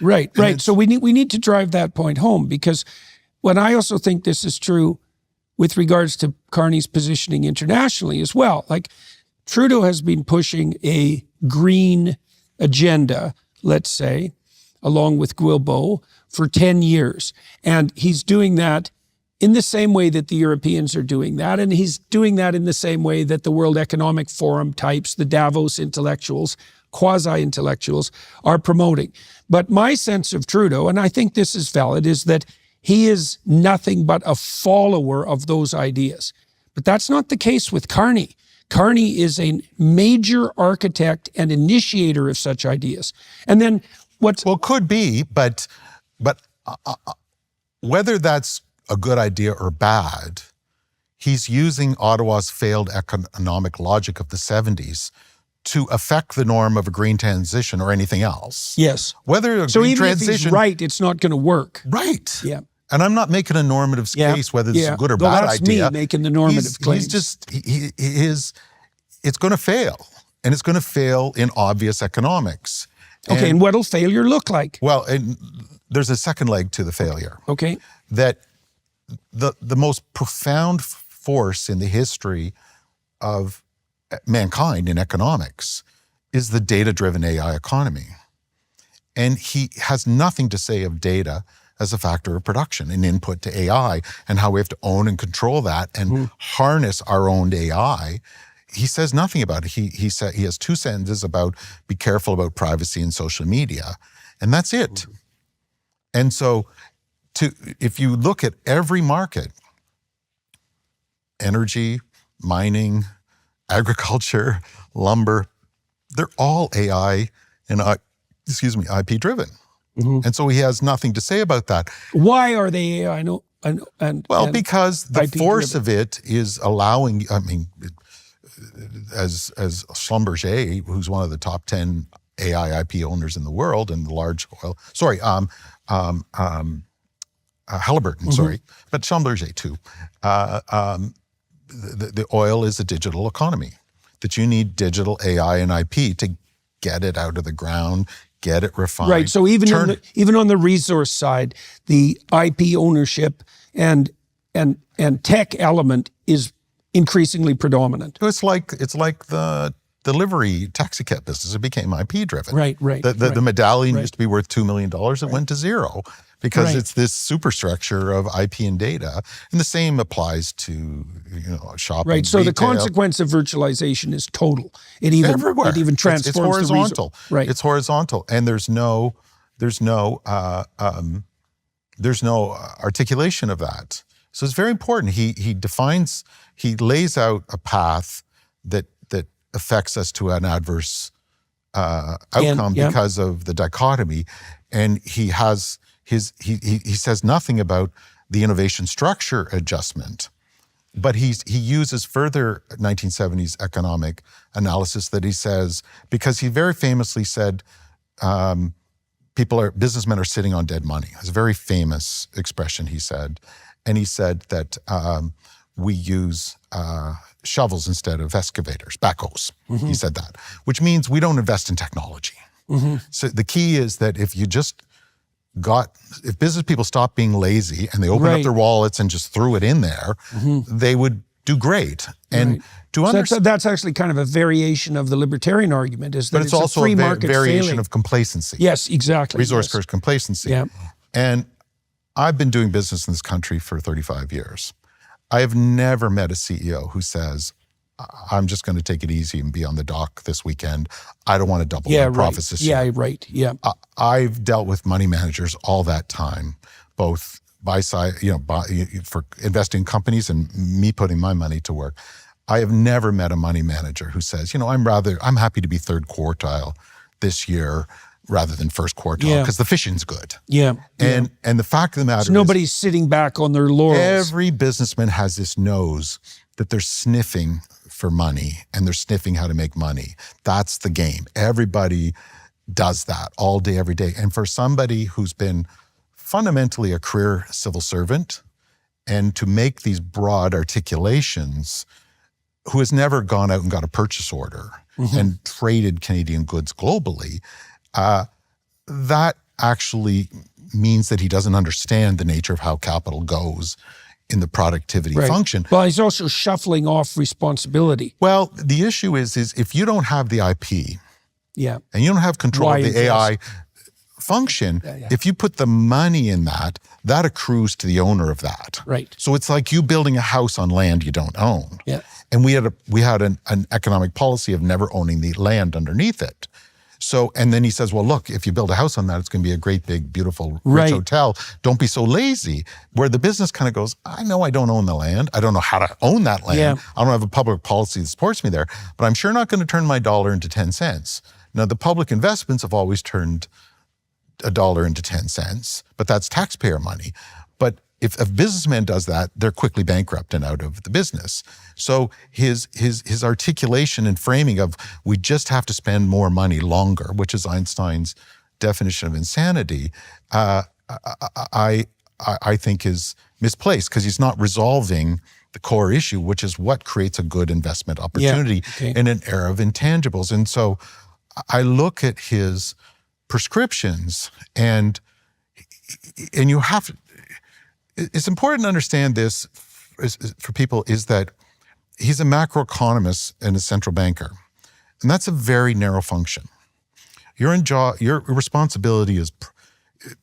Right. So we need to drive that point home, because when I also think this is true with regards to Carney's positioning internationally as well. Like, Trudeau has been pushing a green agenda, let's say, along with Guilbeault, for 10 years. And he's doing that in the same way that the Europeans are doing that. And he's doing that in the same way that the World Economic Forum types, the Davos intellectuals, quasi-intellectuals, are promoting. But my sense of Trudeau, and I think this is valid, is that he is nothing but a follower of those ideas. But that's not the case with Carney. Carney is a major architect and initiator of such ideas. And then what's... Well, could be, but whether that's a good idea or bad, he's using Ottawa's failed economic logic of the 70s to affect the norm of a green transition or anything else. Yes. Whether a so green even transition... if he's right, it's not going to work. Right. Yeah. And I'm not making a normative case whether this is a good or bad that's idea. Me making the normative claims. It's going to fail. And it's going to fail in obvious economics. Okay, and what'll failure look like? Well, and there's a second leg to the failure. Okay. That the most profound force in the history of mankind in economics is the data-driven AI economy. And he has nothing to say of data as a factor of production and input to AI and how we have to own and control that and harness our own AI. He says nothing about it. He has 2 sentences about be careful about privacy and social media, and that's it. And so if you look at every market, energy, mining, agriculture, lumber, they're all AI and IP driven. And so he has nothing to say about that. Why are they AI? Because the force of it is allowing, I mean, as Schlumberger, who's one of the top 10 AI IP owners in the world and the large oil, Halliburton, but Schlumberger too. The oil is a digital economy, that you need digital AI and IP to get it out of the ground, get it refined. Right, so even on the resource side, the IP ownership and tech element is increasingly predominant. It's like the delivery taxi cab business. It became IP driven. Right. The medallion used to be worth $2 million. It went to zero because it's this superstructure of IP and data. And the same applies to shopping. Right. So retail. the consequence of virtualization is total. It even transforms it's horizontal. The right. It's horizontal, and there's no articulation of that. So it's very important. He lays out a path that affects us to an adverse outcome because of the dichotomy, and he says nothing about the innovation structure adjustment, but he uses further 1970s economic analysis that he says, because he very famously said businessmen are sitting on dead money. It's a very famous expression he said, and he said that we use shovels instead of excavators, backhoes. He said that, which means we don't invest in technology. So the key is that if business people stopped being lazy and they opened up their wallets and just threw it in there, they would do great. And that's actually kind of a variation of the libertarian argument, is that but it's also a free a market variation failing. Of complacency. Yes, exactly. Resource curse complacency. Yeah. And I've been doing business in this country for 35 years. I have never met a CEO who says, I'm just going to take it easy and be on the dock this weekend. I don't want to double my profits this year. Yeah, right. Yeah. I've dealt with money managers all that time, both buy side, for investing in companies and me putting my money to work. I have never met a money manager who says, I'm happy to be third quartile this year rather than first quartile because the fishing's good. Yeah. And the fact of the matter is nobody's sitting back on their laurels. Every businessman has this nose that they're sniffing for money and they're sniffing how to make money. That's the game. Everybody does that all day, every day. And for somebody who's been fundamentally a career civil servant and to make these broad articulations, who has never gone out and got a purchase order and traded Canadian goods globally, that actually means that he doesn't understand the nature of how capital goes in the productivity function. Well, he's also shuffling off responsibility. Well, the issue is if you don't have the IP and you don't have control of the AI function, if you put the money in that, that accrues to the owner of that. Right. So it's like you building a house on land you don't own. Yeah. And we had an economic policy of never owning the land underneath it. So, and then he says, well, look, if you build a house on that, it's going to be a great, big, beautiful, rich hotel. Don't be so lazy. Where the business kind of goes, I know I don't own the land. I don't know how to own that land. Yeah. I don't have a public policy that supports me there, but I'm sure not going to turn my dollar into 10 cents. Now, the public investments have always turned a dollar into 10 cents, but that's taxpayer money. But if a businessman does that, they're quickly bankrupt and out of the business. So his articulation and framing of we just have to spend more money longer, which is Einstein's definition of insanity, I think is misplaced because he's not resolving the core issue, which is what creates a good investment opportunity in an era of intangibles. And so I look at his prescriptions and you have to, it's important to understand this for people is that he's a macroeconomist and a central banker. And that's a very narrow function. Your responsibility is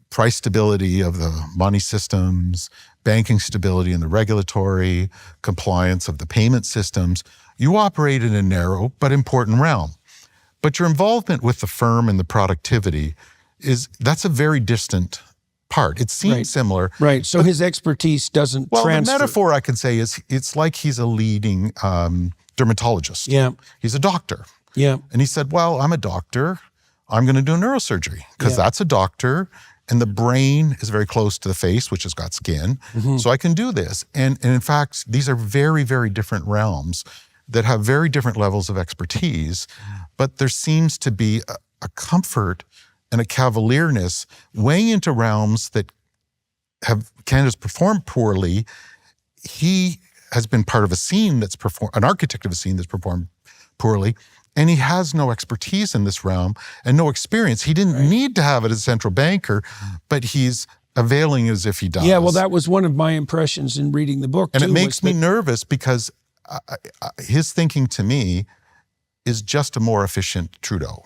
price stability of the money systems, banking stability and the regulatory compliance of the payment systems. You operate in a narrow but important realm. But your involvement with the firm and the productivity that's a very distant part. It seems similar. Right. So his expertise doesn't transfer. The metaphor I can say is it's like he's a leading dermatologist. Yeah. He's a doctor. Yeah. And he said, well, I'm a doctor. I'm going to do neurosurgery because that's a doctor. And the brain is very close to the face, which has got skin. So I can do this. And in fact, these are very, very different realms that have very different levels of expertise. But there seems to be a comfort and a cavalierness weighing into realms that Canada's performed poorly. He has been part of a scene that's an architect of a scene that's performed poorly, and he has no expertise in this realm and no experience. He didn't need to have it as a central banker, but he's availing as if he does. Yeah, well, that was one of my impressions in reading the book, and too, it makes me nervous because his thinking to me is just a more efficient Trudeau.